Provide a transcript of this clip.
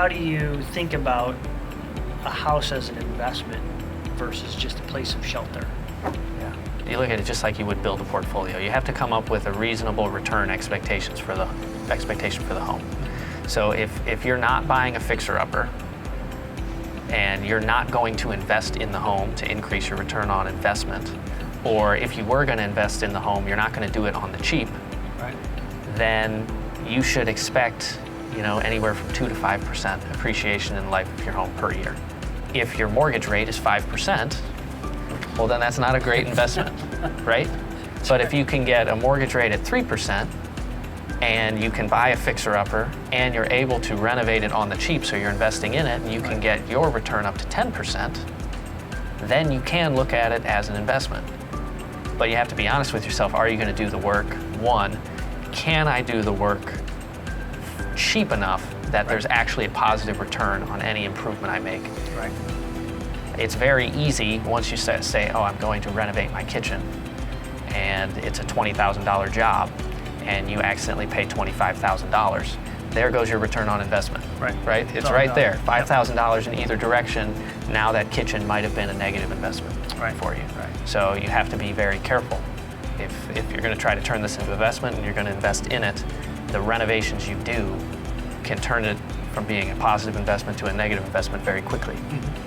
how do you think about a house as an investment versus just a place of shelter? Yeah. You look at it just like you would build a portfolio. You have to come up with a reasonable return expectation for the home. So if you're not buying a fixer-upper and you're not going to invest in the home to increase your return on investment, or if you were going to invest in the home, you're not going to do it on the cheap, Right. then you should expect, anywhere from 2 to 5% appreciation in the life of your home per year. If your mortgage rate is 5%, well, then that's not a great investment, right? But if you can get a mortgage rate at 3% and you can buy a fixer-upper and you're able to renovate it on the cheap, so you're investing in it, and you can get your return up to 10%, then you can look at it as an investment. But you have to be honest with yourself. Are you going to do the work? One, can I do the work cheap enough that there's actually a positive return on any improvement I make? Right. It's very easy once you say, oh, I'm going to renovate my kitchen, and it's a $20,000 job, and you accidentally pay $25,000. There goes your return on investment. Right? It's right there. $5,000 in either direction. Now that kitchen might have been a negative investment for you. Right. So you have to be very careful. If you're going to try to turn this into investment and you're going to invest in it, the renovations you do can turn it from being a positive investment to a negative investment very quickly. Mm-hmm.